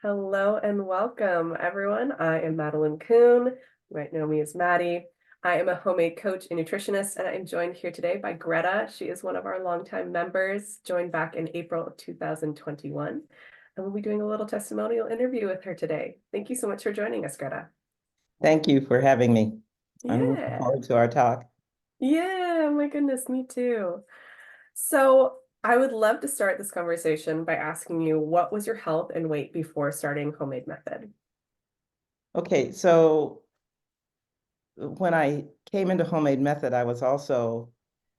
Hello and welcome, everyone. I am Madeline Kuhn. You might know me as Maddie. I am a homemade coach and nutritionist, and I'm joined here today by Greta. She is one of our longtime members, joined back in April of 2021. And we'll be doing a little testimonial interview with her today. Thank you so much for joining us, Greta. Thank you for having me. I'm looking Yeah. forward to our talk. Yeah, oh my goodness, me too. So I would love to start this conversation by asking you, what was your health and weight before starting Homemade Method? Okay, so when I came into Homemade Method, I was also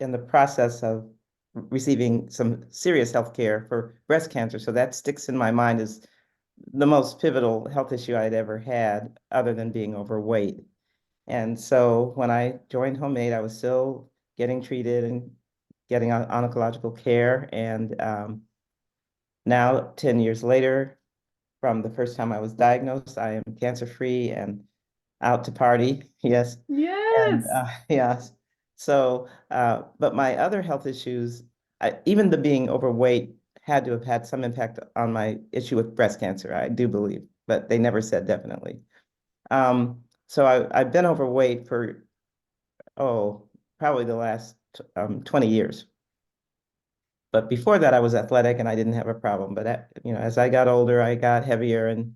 in the process of receiving some serious health care for breast cancer. So that sticks in my mind as the most pivotal health issue I'd ever had, other than being overweight. And so when I joined Homemade, I was still getting treated and getting on oncological care. And now, 10 years later, from the first time I was diagnosed, I am cancer-free and out to party. Yes. And Yes. yes. So, but my other health issues, even the being overweight had to have had some impact on my issue with breast cancer, I do believe, but they never said definitely. So I've been overweight for, oh, probably the last 20 years. But before that, I was athletic and I didn't have a problem. But as I got older, I got heavier and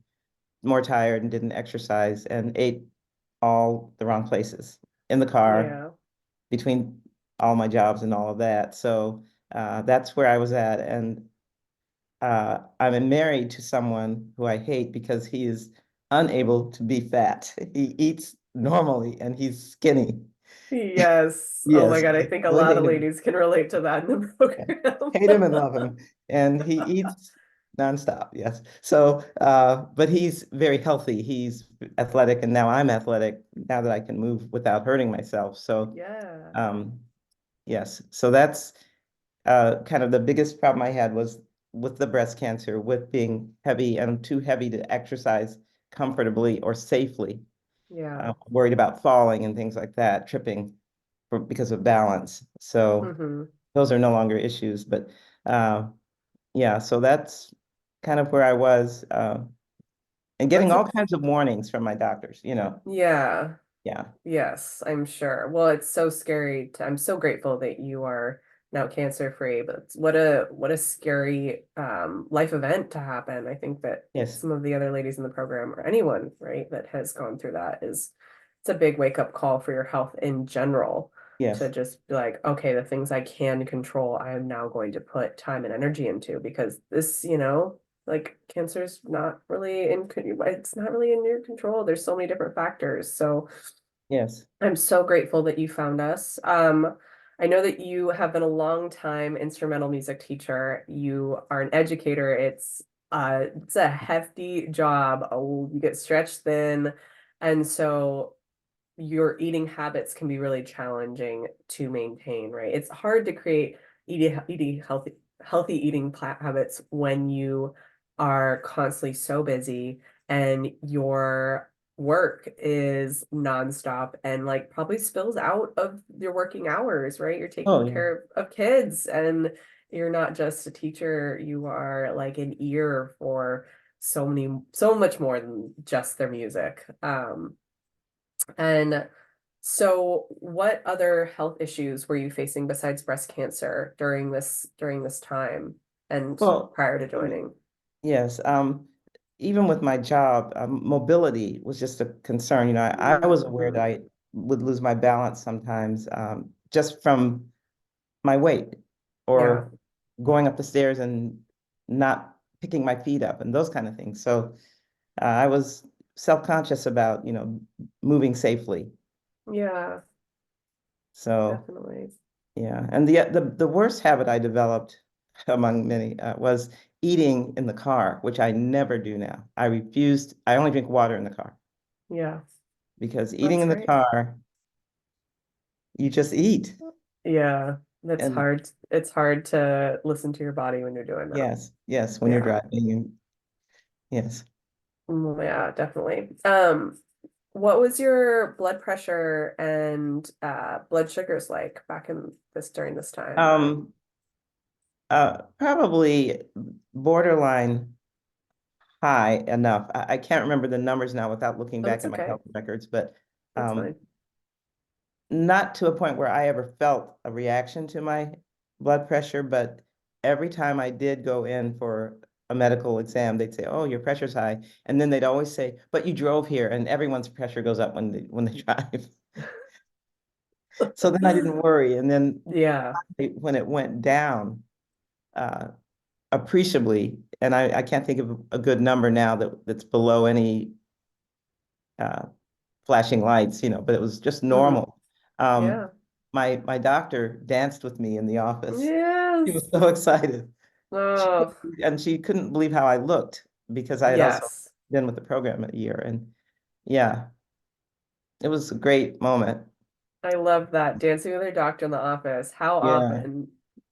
more tired and didn't exercise and ate all the wrong places in the car Yeah. between all my jobs and all of that. So that's where I was at. And I'm married to someone who I hate because he is unable to be fat. He eats normally and he's skinny. Yes. Oh my Yes, God. I I think a really lot hate of him. ladies can relate to that in the Yeah. program. Hate him and love him. And he eats nonstop, yes. So, but he's very healthy. He's athletic, and now I'm athletic now that I can move without hurting myself. So, Yeah. um, yes. So that's kind of the biggest problem I had was with the breast cancer, with being heavy and too heavy to exercise comfortably or safely. Yeah. Worried about falling and things like that, tripping because of balance. So Hmm. those are no longer issues, but uh, yeah, so that's kind of where I was, and getting That's a, all kinds of warnings from my doctors. yeah. Yeah. Yes, I'm sure. Well, it's so scary I'm so grateful that you are now cancer free, but what a scary life event to happen. I think that Yes. some of the other ladies in the program or anyone, right, that has gone through that it's a big wake up call for your health in general to Yes. just be like, okay, the things I can control, I am now going to put time and energy into because this, like cancer's not really it's not really in your control. There's so many different factors. So Yes. I'm so grateful that you found us. I know that you have been a long time instrumental music teacher. You are an educator. It's a hefty job. Oh, you get stretched thin, and so your eating habits can be really challenging to maintain, right? It's hard to create eating healthy eating habits when you are constantly so busy and your work is nonstop and like probably spills out of your working hours, right? You're Oh, taking yeah. care of kids and you're not just a teacher, you are like an ear for so much more than just their music. And so what other health issues were you facing besides breast cancer during this time and Well, prior to joining? yes. Even with my job, mobility was just a concern. I was aware that Hmm. I would lose my balance sometimes, just from my weight Yeah. or going up the stairs and not picking my feet up and those kind of things. So I was self-conscious about, moving safely. Yeah, So definitely. yeah, and the worst habit I developed among many was eating in the car, which I never do now. I refused. I only drink water in the car Yeah, because eating that's in the great. car, you just eat. Yeah, that's And hard. It's hard to listen to your body when you're doing that. yes, yes, when you're Yeah. driving, yes. Yeah, definitely. What was your blood pressure and blood sugars like back in this during this time? Probably borderline high enough. I can't remember the numbers now without looking Oh, back that's at my okay. health records, but That's um, fine. not to a point where I ever felt a reaction to my blood pressure, but every time I did go in for a medical exam, they'd say, "Oh, your pressure's high," and then they'd always say, "But you drove here," and everyone's pressure goes up when they drive. So then I didn't worry, and then Yeah. when it went down uh, appreciably, and I can't think of a good number now that's below any uh, flashing lights, but it was just Hmm. normal. Um, Yeah. my doctor danced with me in the office. She was Yes. so excited. Oh, She couldn't believe how I looked because I had also yes. been with the program a year. And yeah, it was a great moment. I love that. Dancing with your doctor in the office. How Yeah. often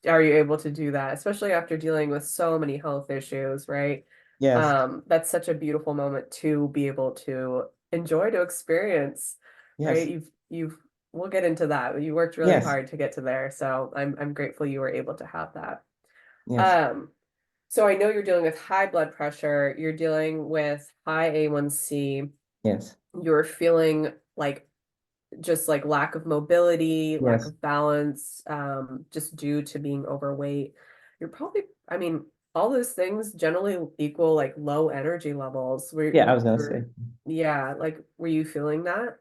are you able to do that? Especially after dealing with so many health issues, right? Yes. That's such a beautiful moment to be able to enjoy, to experience, right? Yes. We'll get into that. You worked really Yes. hard to get to there. So I'm grateful you were able to have that. Yes. Um, so I know you're dealing with high blood pressure, you're dealing with high A1C, Yes. you're feeling like just like lack of mobility, lack Yes. of balance, just due to being overweight. You're probably, I mean, all those things generally equal like low energy levels. Yeah, I was gonna say. Yeah, like, were you feeling that?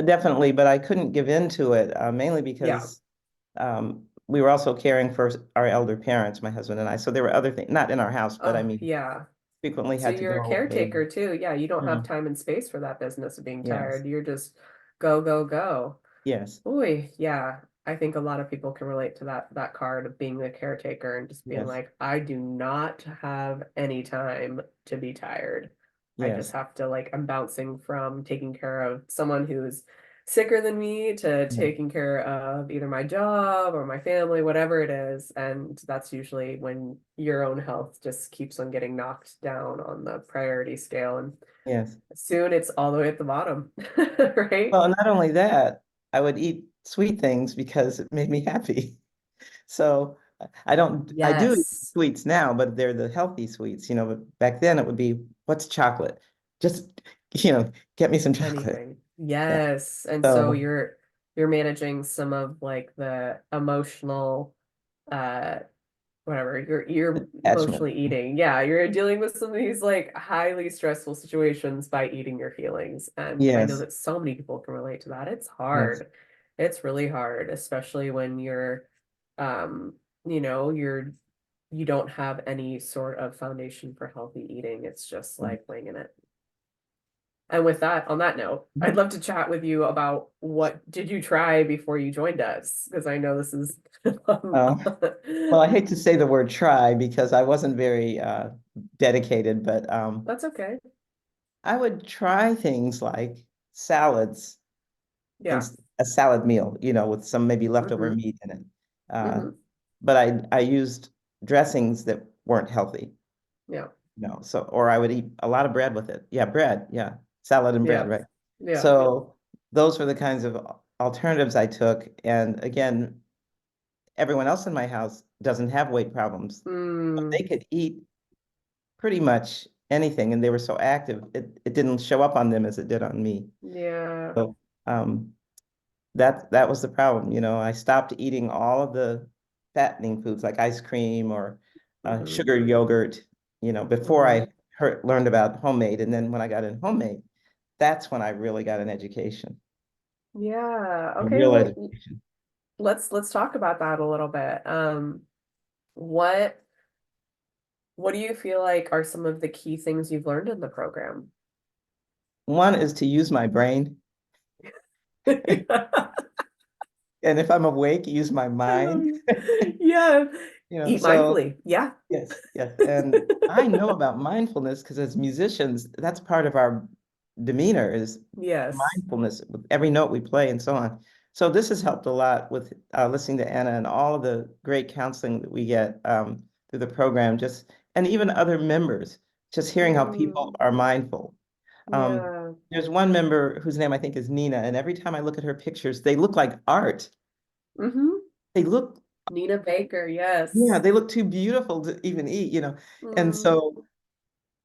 Definitely, but I couldn't give in to it, mainly Yeah. because we were also caring for our elder parents, my husband and I. So there were other things, not in our house, but I Oh, mean, yeah. frequently So had to you're a go away. caretaker too. Yeah, you don't Yeah. have time and space for that business of being Yes. tired. You're just go, go, go. Yes. Boy, yeah. I think a lot of people can relate to that card of being the caretaker and just being Yes. like, I do not have any time to be tired. I just Yes. have to like I'm bouncing from taking care of someone who's sicker than me to Yeah. taking care of either my job or my family, whatever it is. And that's usually when your own health just keeps on getting knocked down on the priority scale. And Yes. soon it's all the way at the bottom, right? Well, not only that, I would eat sweet things because it made me happy. So I do eat Yes. sweets now, but they're the healthy sweets, but back then it would be, what's chocolate? Just, get me some chocolate. Anything. Yeah. Yes. And so So you're managing some of like the emotional uh whatever you're attachment. emotionally eating. Yeah, you're dealing with some of these like highly stressful situations by eating your feelings. And I know Yes. that so many people can relate to that. It's Yes. hard. It's really hard, especially when um you don't have any sort of foundation for healthy eating. It's just like winging it. And with that, on that note, I'd love to chat with you about what did you try before you joined us? Because I know this is Oh, well, I hate to say the word try because I wasn't very dedicated, but that's okay. I would try things like salads in Yeah. a salad meal, with some maybe leftover Hmm. meat in it. Uh, Hmm. but I used dressings that weren't healthy, Yeah. so, or I would eat a lot of bread with it. Yeah, bread. Yeah. Salad and bread, Yeah. right? Yeah. So those were the kinds of alternatives I took. And again, everyone else in my house doesn't have weight problems. Mm, They could eat pretty much anything and they were so active, it didn't show up on them as it did on me. yeah. So um, that was the problem. I stopped eating all of the fattening foods like ice cream or Hmm. sugar yogurt, before Hmm. I learned about homemade. And then when I got in homemade, that's when I really got an education, Yeah. a Okay, real well, education. let's talk about that a little bit. What what do you feel like are some of the key things you've learned in the program? One is to use my brain. Yeah. And if I'm awake, use my I love mind. you. Yeah. Eat So mindfully. Yeah. yes, yes. And I know about mindfulness because as musicians, that's part of our demeanor is Yes. mindfulness with every note we play and so on. So this has helped a lot with listening to Anna and all of the great counseling that we get through the program, and even other members, just hearing how people Mm, are mindful. yeah. There's one member whose name I think is Nina, and every time I look at her pictures, they look like art. Hmm. They look Nina Baker, Yeah, yes. they look too beautiful to even eat. And Mm, so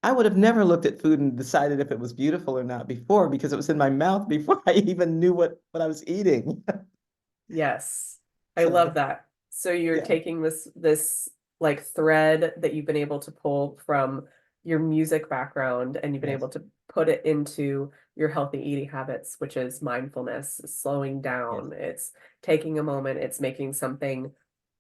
I would have never looked at food and decided if it was beautiful or not before because it was in my mouth before I even knew what I was eating. Yes. I love So that. So you're yeah, taking this like thread that you've been able to pull from your music background and you've been yes, able to put it into your healthy eating habits, which is mindfulness, slowing yes. down. It's taking a moment, it's making something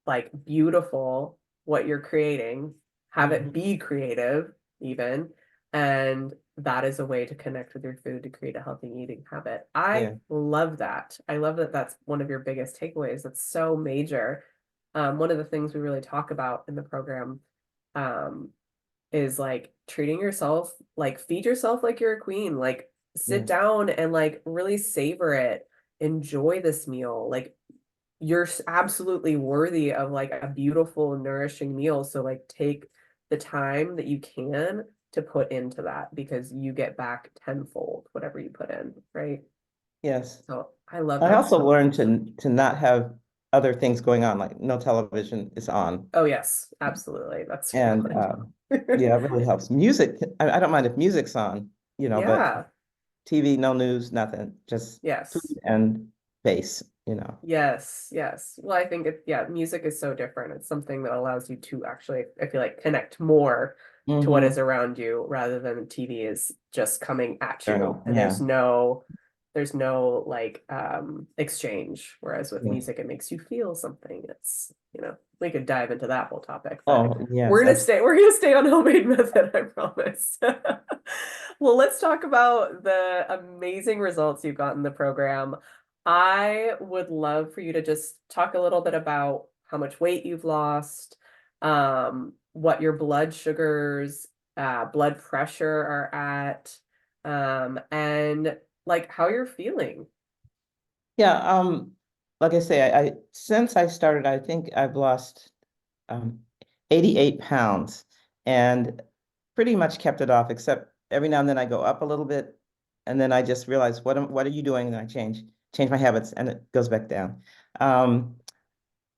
like beautiful, what you're creating, have it Hmm. be creative even, and that is a way to connect with your food to create a healthy eating habit. I Yeah, love that. I love that that's one of your biggest takeaways. That's so major. One of the things we really talk about in the program um, is like treating yourself, like feed yourself like you're a queen, like sit yes, down and like really savor it. Enjoy this meal. Like you're absolutely worthy of like a beautiful, nourishing meal. So like take the time that you can to put into that because you get back tenfold whatever you put in, right? yes. So I love I that also so learned much. to not have other things going on, like no television is on. Oh yes, absolutely. That's And one. yeah, it really helps. Music, I don't mind if music's on, but Yeah. TV, no news, nothing, just Yes. food and bass. Yes, yes. Well, I think yeah, music is so different. It's something that allows you to actually, I feel like, connect more to what is Hmm. around you rather than TV is just coming at you External, and yeah, there's no like exchange. Whereas with yes. music, it makes you feel something. It's, we could dive into that whole topic, but Oh, yes, we're gonna stay on homemade method, I promise. Well, let's talk about the amazing results you've got in the program. I would love for you to just talk a little bit about how much weight you've lost, what your blood sugars, blood pressure are at, and like how you're feeling. yeah. Like I say, I since I started, I think I've lost um 88 pounds and pretty much kept it off, except every now and then I go up a little bit, and then I just realize what are you doing? And I change my habits, and it goes back down. Um,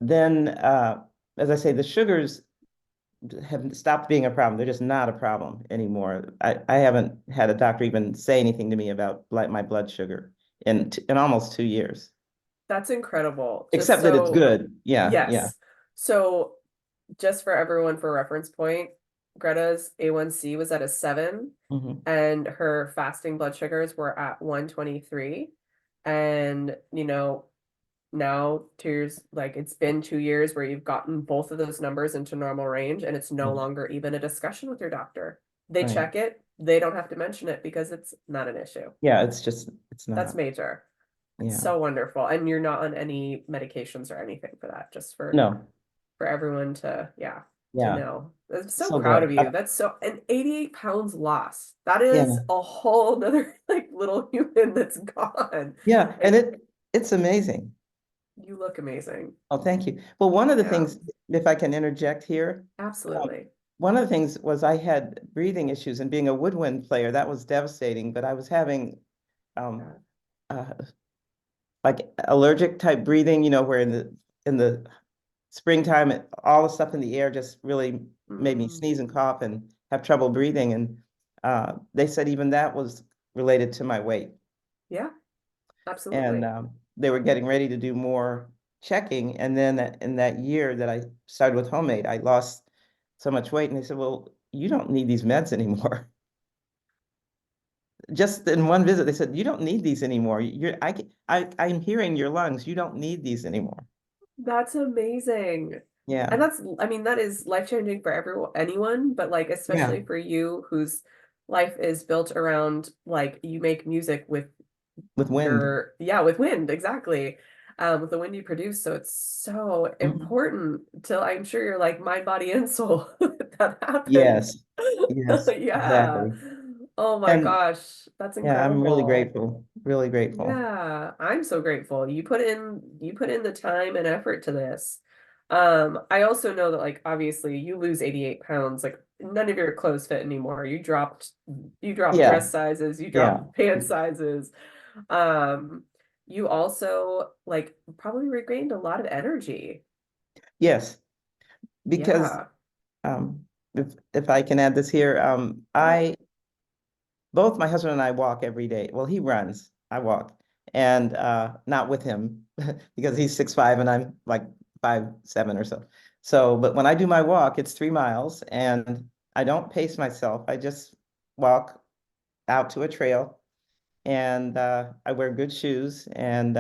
then, as I say, the sugars have stopped being a problem. They're just not a problem anymore. I haven't had a doctor even say anything to me about my blood sugar in almost 2 years, That's incredible. Just except that it's so, good. Yeah, yeah. yes. So just for everyone for reference point, Greta's A1C was at a 7 Hmm. and her fasting blood sugars were at 123. And, now 2 years, like it's been 2 years where you've gotten both of those numbers into normal range and it's no Yeah, longer even a discussion with your doctor. They right. check it, they don't have to mention it because it's not an issue. Yeah, it's That's not. major. It's Yeah. so wonderful. And you're not on any medications or anything for that, just No. for everyone to, yeah, to Yeah. know. I'm so So proud of glad. you. That's and 88 pounds lost. That Yeah. is a whole other like little human that's gone. Yeah. And It, it's amazing. you look amazing. Oh, thank you. Well, one of the Yeah, things, if I can interject here, um, absolutely. one of the things was I had breathing issues, and being a woodwind player, that was devastating, but I was having um Yeah. uh like allergic type breathing, where in the springtime all the stuff in the air just really made me Mm, sneeze and cough and have trouble breathing. And they said even that was related to my weight. yeah, And absolutely. they were getting ready to do more checking. And then in that year that I started with homemade, I lost so much weight. And they said, well, you don't need these meds anymore. Just in one visit, they said, you don't need these anymore. I'm hearing your lungs. You don't need these anymore. That's amazing. And Yeah. that's, I mean, that is life-changing for anyone, but like Yeah. especially for you whose life is built around like you make music with With wind. yeah, with wind, exactly. With the wind you produce. So it's so Mhm. important till I'm sure you're like mind, body, and soul that happened. Yes. Yes, Yeah. exactly. Oh my And gosh, that's yeah, I'm really incredible. grateful. Really grateful. Yeah, I'm so grateful. You put in the time and effort to this. I also know that like obviously you lose 88 pounds, like none of your clothes fit anymore. You dropped Yeah. dress sizes, you Yeah. dropped pant sizes. Um, you also like probably regained a lot of energy. Yes. Because Yeah. um if I can add this here, Yeah. both my husband and I walk every day. Well, he runs, I walk, and not with him because he's 6'5" and I'm like 5'7" or so. So, but when I do my walk, it's 3 miles, and I don't pace myself. I just walk out to a trail, and I wear good shoes, and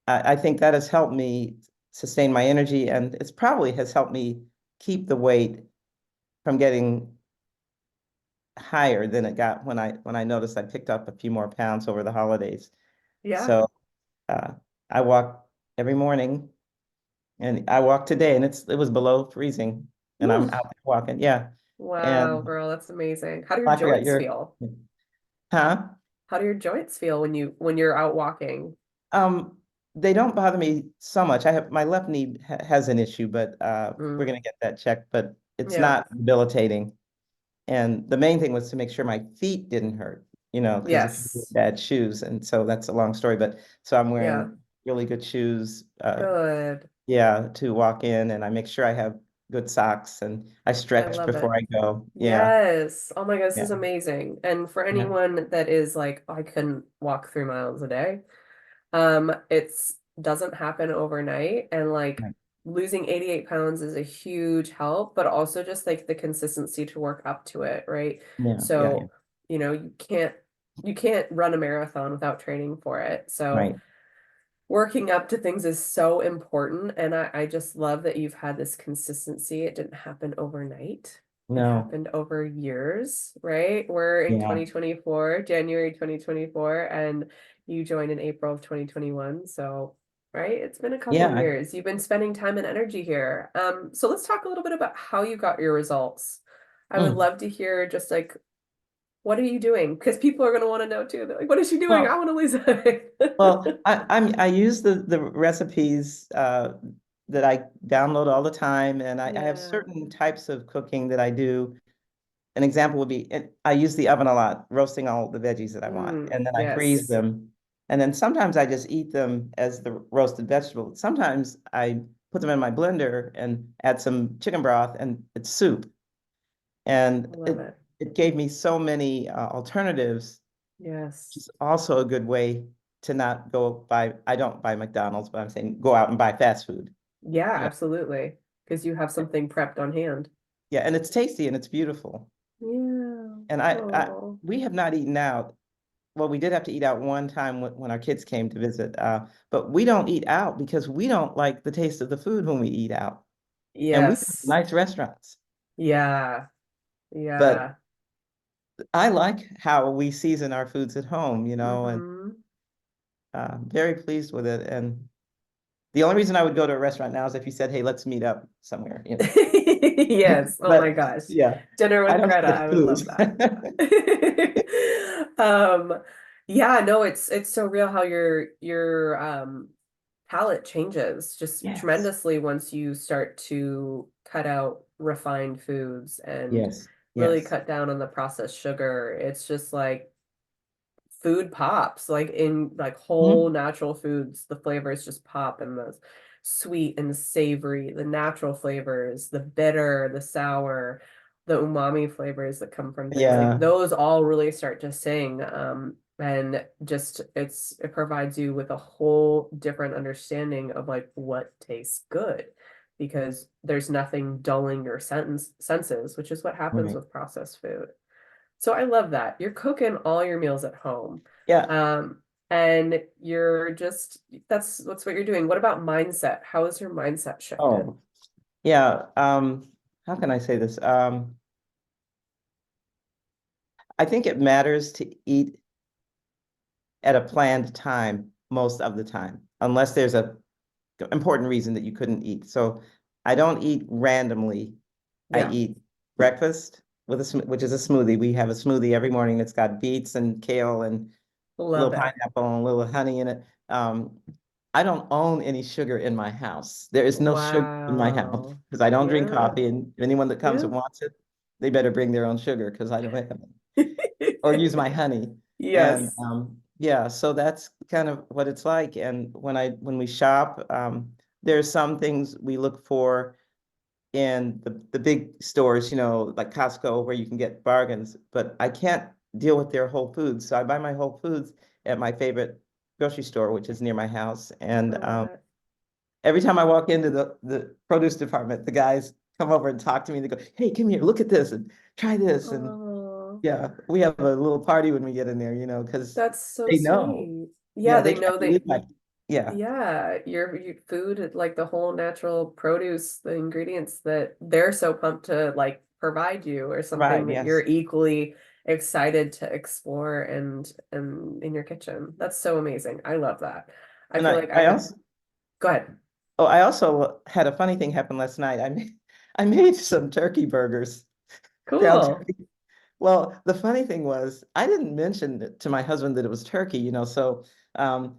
I think that has helped me sustain my energy, and it's probably has helped me keep the weight from getting higher than it got when I noticed I picked up a few more pounds over the holidays. Yeah. So uh, I walk every morning, and I walked today, and it was below freezing, and I'm Woo. out there walking. Yeah, Wow, and girl, that's amazing. How do your I forgot joints your, feel? huh? How do your joints feel when you're out walking? Um, they don't bother me so much. I have my left knee has an issue, but we're Mm, gonna get that checked. But it's yeah. not debilitating. And the main thing was to make sure my feet didn't hurt, because if you wear Yes. bad shoes, and so that's a long story. But so I'm Yeah. wearing really good shoes, Good. yeah, to walk in, and I make sure I have good socks, and I I stretch love before it. I go. Yeah, Yes. Oh my God, this yeah, is amazing. And for yeah, anyone that is like, "Oh, I couldn't walk 3 miles a day. It's doesn't happen overnight. And like right. losing 88 pounds is a huge help, but also just like the consistency to work up to it, right? Yeah, yeah, yeah, So, you can't run a marathon without training for it. So right. working up to things is so important. And I just love that you've had this consistency. It didn't happen overnight. It No, happened over years, right? We're in yeah, 2024, January 2024, and you joined in April of 2021. So, right, it's been a couple yeah. years. You've been spending time and energy here. So let's talk a little bit about how you got your results. I would Mm. love to hear just like what are you doing? Because people are going to want to know too. They're like, what is she doing? I Well, want to lose weight. I use the recipes that I download all the time, and I have Yeah. certain types of cooking that I do. An example would be I use the oven a lot, roasting all the veggies that I want, and then I freeze Yes. them. And then sometimes I just eat them as the roasted vegetable. Sometimes I put them in my blender and add some chicken broth, and it's soup. I And love it. it gave me so many alternatives, which Yes. is also a good way to not go buy. I don't buy McDonald's, but I'm saying go out and buy fast food. Yeah, You know, absolutely. Because you have something prepped on hand. yeah, and it's tasty and it's beautiful. Yeah. And Oh. we have not eaten out. Well, we did have to eat out one time when our kids came to visit, but we don't eat out because we don't like the taste of the food when we eat out. And we have Yes. nice restaurants, Yeah. but Yeah. I like how we season our foods at home, and Mm-hmm. very pleased with it. And the only reason I would go to a restaurant now is if you said, "Hey, let's meet up somewhere." Yes. Oh my But gosh. yeah, Dinner I with don't Greta. get I would food. love that. Um, yeah, no, it's so real how your palate changes just Yes, tremendously once you start to cut out refined foods and yes, really yes. cut down on the processed sugar. It's just like food pops, like in like whole Mhm. natural foods, the flavors just pop and the sweet and the savory, the natural flavors, the bitter, the sour, the umami flavors that come from things like Yeah, those all really start to sing. And just it provides you with a whole different understanding of like what tastes good because there's nothing dulling your senses, which is what happens right. with processed food. So I love that. You're cooking all your meals at home. Yeah. Um, and you're just that's what you're doing. What about mindset? How has your mindset shifted? Oh, yeah. How can I say this? I think it matters to eat at a planned time most of the time, unless there's a important reason that you couldn't eat. So I don't eat randomly. I Yeah, eat breakfast with which is a smoothie. We have a smoothie every morning that's got beets and kale and a love little it. pineapple and a little honey in it. I don't own any sugar in my house. There is no sugar in my house Wow. because I don't drink Yeah, coffee, and anyone that comes yeah. and wants it, they better bring their own sugar because I don't have it, or use my honey. And Yes. yeah, so that's kind of what it's like. And when we shop, there's some things we look for in the big stores, like Costco, where you can get bargains, but I can't deal with their Whole Foods. So I buy my Whole Foods at my favorite grocery store, which is near my house. I And love it. every time I walk into the produce department, the guys come over and talk to me. They go, "Hey, come here, look at this and try this." And Oh, yeah, we have a little party when we get in there, because that's so they know. sweet. Yeah, Yeah, they they try know to live that. like, yeah, Yeah, your food, like the whole natural produce, the ingredients that they're so pumped to like provide you, or something provide, that you're yes. equally excited to explore and in your kitchen. That's so amazing. I love that. I And feel I, like I I could also, go ahead. oh, I also had a funny thing happen last night. I made some turkey burgers, ground Cool. turkey. Well, the funny thing was, I didn't mention it to my husband that it was turkey, so um,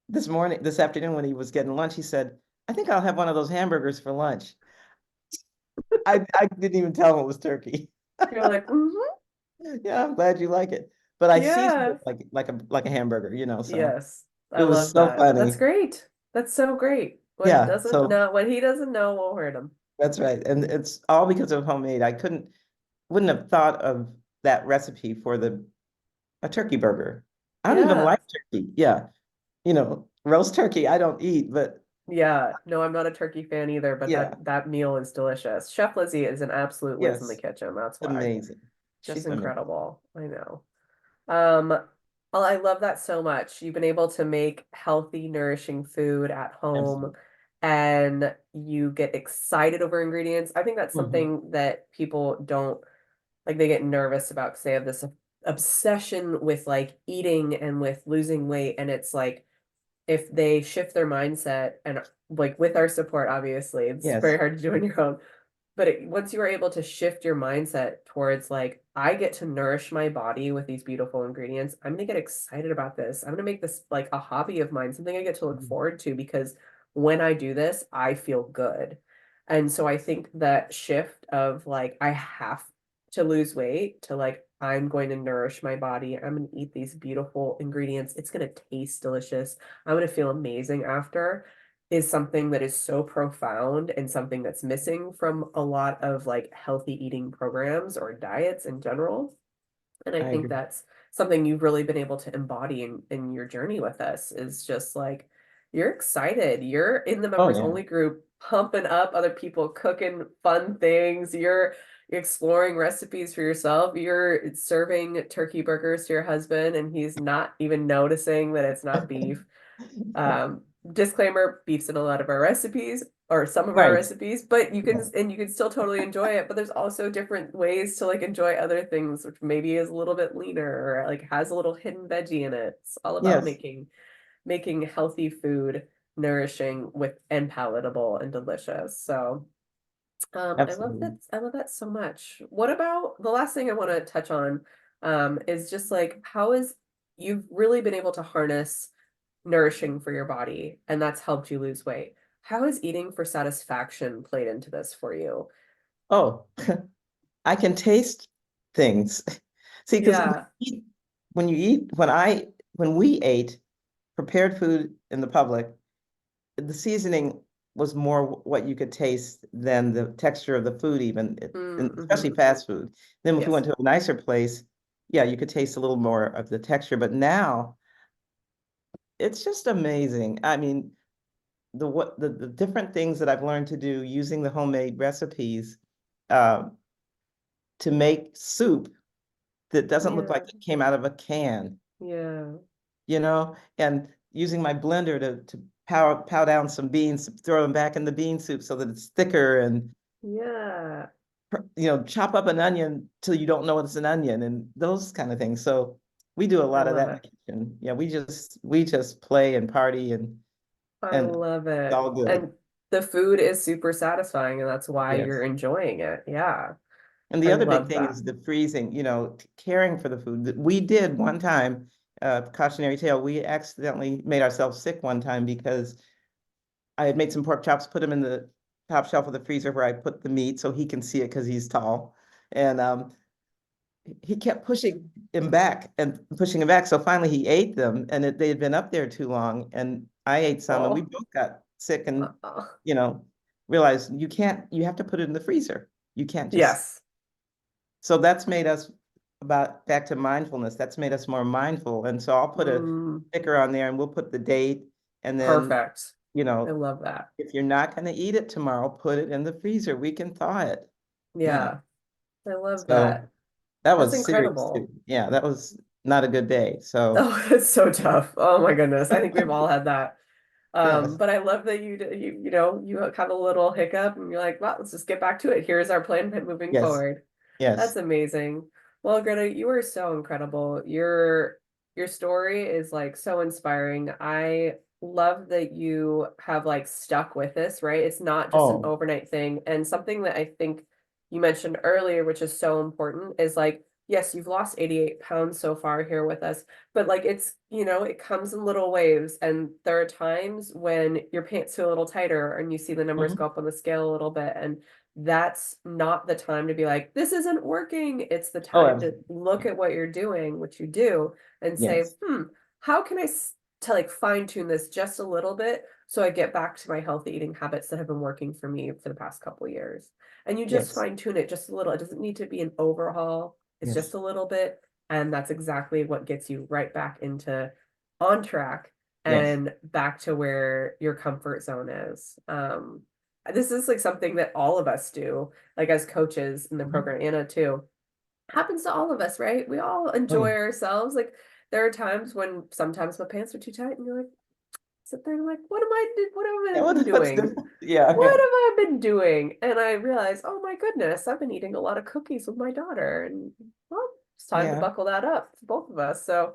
this afternoon when he was getting lunch, he said, "I think I'll have one of those hamburgers for lunch." I didn't even tell him it was turkey. You're like, mm-hmm. Yeah, I'm glad you like it. But I seasoned it Yeah. like a hamburger, so Yes. I it was love so that. That's funny. great. That's so great. Yeah, so What he doesn't know won't hurt him. that's right. And it's all because of homemade. Wouldn't have thought of that recipe for the a turkey burger. I don't even Yeah. like turkey. Yeah. Roast turkey I don't eat, but Yeah, no, I'm not a turkey fan either, but yeah, that meal is delicious. Chef Lizzie is an absolute whiz in the yes, kitchen. That's why. amazing. Just She's amazing. incredible. I know. Um, well, I love that so much. You've been able to make healthy, nourishing food at home, Absolutely. and you get excited over ingredients. I think that's Hmm. something that people don't like, they get nervous about because they have this obsession with like eating and with losing weight, and it's like if they shift their mindset, and like with our support, obviously it's very Yes. hard to do on your own, but once you are able to shift your mindset towards like, I get to nourish my body with these beautiful ingredients, I'm gonna get excited about this, I'm gonna make this like a hobby of mine, something I get to look Mhm. forward to, because when I do this I feel good. And so I think that shift of like, I have to lose weight, to like, I'm going to nourish my body, I'm going to eat these beautiful ingredients, it's going to taste delicious, I'm going to feel amazing after, is something that is so profound, and something that's missing from a lot of like healthy eating programs or diets in general. And I I think agree. that's something you've really been able to embody in your journey with us, is just like, you're excited. You're in the Oh members yeah. only group, pumping up other people, cooking fun things. You're exploring recipes for yourself. You're serving turkey burgers to your husband, and he's not even noticing that it's not beef. Um, Disclaimer, beef's in a lot of our recipes, or some of our Right. recipes, but Yeah. you can still totally enjoy it. But there's also different ways to like enjoy other things, which maybe is a little bit leaner, or like has a little hidden veggie in it. It's all about Yes, making healthy food nourishing with and palatable and delicious. So absolutely. I love that so much. What about the last thing I want to touch on, is just like, how is you've really been able to harness nourishing for your body, and that's helped you lose weight. How has eating for satisfaction played into this for you? Oh, I can taste things. See, because Yeah. when we ate prepared food in the public, the seasoning was more what you could taste than the texture of the food, even, and especially Mm-hmm. fast food. Then if we Yes. went to a nicer place, yeah, you could taste a little more of the texture. But now it's just amazing. I mean, the different things that I've learned to do using the homemade recipes uh, to make soup that doesn't look like Yeah. it came out of a can, Yeah. and using my blender to pow down some beans, throw them back in the bean soup so that it's thicker, and Yeah. chop up an onion till you don't know it's an onion, and those kind of things. So we do a I lot of love that in it. the kitchen. Yeah, we just play and party, I and love it's it. all good. And the food is super satisfying, and that's why you're Yes. enjoying it. Yeah. And the I other big love thing that. is the freezing, caring for the food. We did one time, cautionary tale, we accidentally made ourselves sick one time because I had made some pork chops, put them in the top shelf of the freezer where I put the meat so he can see it because he's tall. And he kept pushing him back and pushing him back. So finally he ate them, and they had been up there too long. And I ate some, and we Oh. both got sick, and Uh-uh. you know, realized you have to put it in the freezer. You can't just, Yes. so that's made us back to mindfulness. That's made us more mindful. And so I'll put a Mm, sticker on there and we'll put the date. And then, perfect. you I know, love that. if you're not going to eat it tomorrow, put it in the freezer. We can thaw it. Yeah. Yeah, I love So that. that That's was serious too. incredible. Yeah, that was not a good day. So Oh, that's so tough. Oh my goodness. I think we've all had that. yes, But I love that you have a little hiccup and you're like, well, let's just get back to it. Here's our plan moving yes, forward. yes. That's amazing. Well, Greta, you are so incredible. Your story is like so inspiring. I love that you have like stuck with this, right? It's not just an Oh, overnight thing. And something that I think you mentioned earlier, which is so important, is like, yes, you've lost 88 pounds so far here with us, but like it comes in little waves. And there are times when your pants feel a little tighter and you see the numbers mhm. go up on the scale a little bit. And that's not the time to be like, this isn't working. It's the Oh, time to absolutely. look at what you're doing, what you do, and say, Yes, how can to like fine tune this just a little bit so I get back to my healthy eating habits that have been working for me for the past couple of years. And you just yes, fine tune it just a little. It doesn't need to be an overhaul. It's just yes, a little bit. And that's exactly what gets you right back into on track yes. and back to where your comfort zone is. This is like something that all of us do, like as coaches in the Mhm. program, Anna too. Happens to all of us, right? We all Oh, enjoy yeah. ourselves. Like there are times when sometimes my pants are too tight and you're like, sit there and like, what have Yeah, I been what's doing? the, yeah, What yeah, have I been doing? And I realized, oh my goodness, I've been eating a lot of cookies with my daughter. And well, it's time to yeah, buckle that up for both of us. So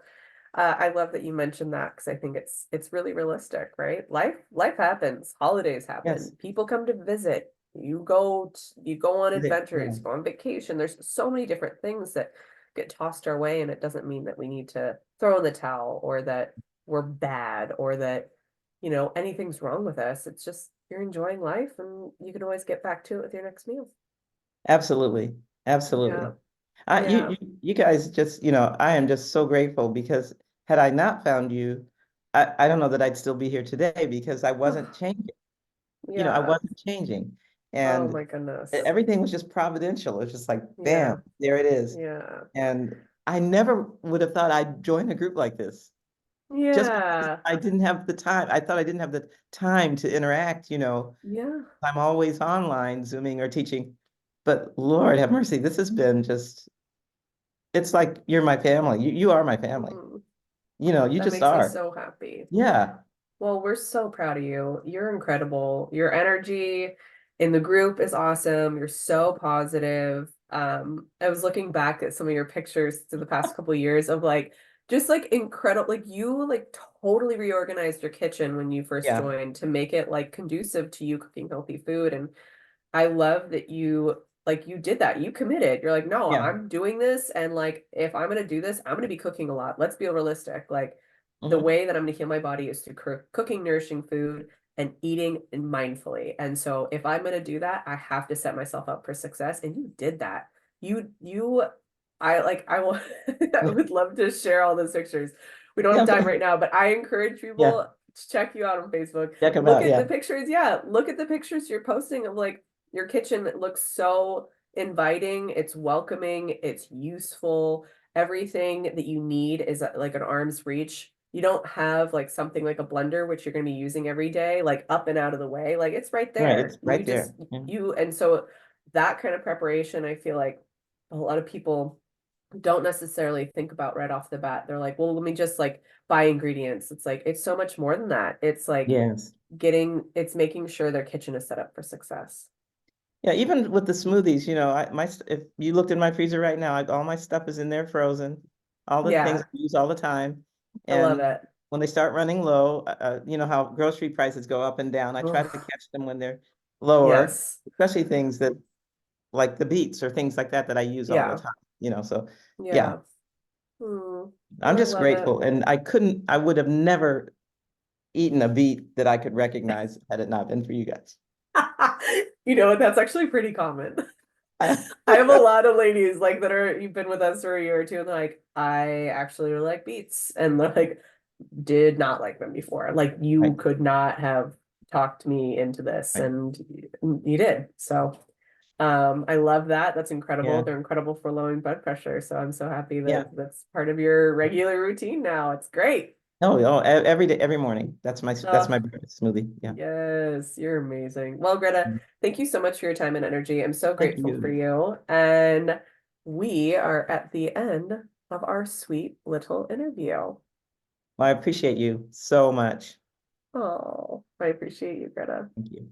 I love that you mentioned that because I think it's really realistic, right? Life happens, holidays yes. happen, people come to visit, you go on Yeah, adventures, go on vacation. There's so many different things that get tossed our way, and it doesn't mean that we need to throw in the towel or that we're bad or that anything's wrong with us. It's just you're enjoying life, and you can always get back to it with your next meal. absolutely, Yeah, absolutely. yeah, You guys just, I am just so grateful because had I not found you, I don't know that I'd still be here today because I wasn't changing. I yeah. wasn't changing. Oh And my goodness. everything was just providential. It's just like, Yeah, bam, there it is. yeah. And I never would have thought I'd join a group like this just because Yeah. I didn't have the time. I thought I didn't have the time to interact. Yeah. I'm always online, Zooming or teaching. But Lord have mercy, this has been just, it's like you're my family. You are my family. Mm, You that just makes me are. so happy. Yeah. Well, we're so proud of you. You're incredible. Your energy in the group is awesome. You're so positive. I was looking back at some of your pictures to the past couple of years of like just like incredible, like you like totally reorganized your kitchen when you first Yeah. joined to make it like conducive to you cooking healthy food. And I love that you did that. You committed. You're like, no, Yeah. I'm doing this. And like, if I'm gonna do this, I'm gonna be cooking a lot. Let's be realistic. Like the Hmm. way that I'm gonna heal my body is through cooking nourishing food and eating mindfully. And so if I'm gonna do that, I have to set myself up for success. And you did that. You I will I Yeah. would love to share all those pictures. We don't Yeah. have time right now, but I encourage Yeah. people to check you out on Facebook. Check them Look out. at the Yeah. pictures. Yeah, look at the pictures you're posting of like your kitchen that looks so inviting, it's welcoming, it's useful. Everything that you need is like an arm's reach. You don't have like something like a blender, which you're going to be using every day, like up and out of the way. Like it's right Right. It's there. right there. Yeah. And so that kind of preparation, I feel like a lot of people don't necessarily think about right off the bat. They're like, well, let me just like buy ingredients. It's like, it's so much more than that. It's like Yes. it's making sure their kitchen is set up for success. Yeah. Even with the smoothies, if you looked in my freezer right now, all my stuff is in there frozen, all the things I Yeah, use all the time. I love And it. when they start running low, you know how grocery prices go up and down. I try to Ugh, catch them when they're lower, yes. especially things that like the beets or things like that I use all the Yeah. time. So yeah, Yeah. Well, I'm I just love it. grateful. And I would have never eaten a beet that I could recognize had it not been for you guys. You know what? That's actually pretty common. I, I have a lot of ladies like that are you've been with us for a year or two, and they're like, I actually really like beets, and they're like, did not like them before. Like you right. could not have. talked me into this, Right. and you did. So I love that. That's incredible. Yeah. They're incredible for lowering blood pressure. So I'm so happy Yeah. that that's part of your regular routine now. It's great. Every day, every morning. That's my Oh, breakfast smoothie. Yeah. yes, you're amazing. Well, Greta, thank you so much for your time and energy. I'm so Thank grateful for you. you. And we are at the end of our sweet little interview. Well, I appreciate you so much. Oh, I appreciate you, Greta. Thank you.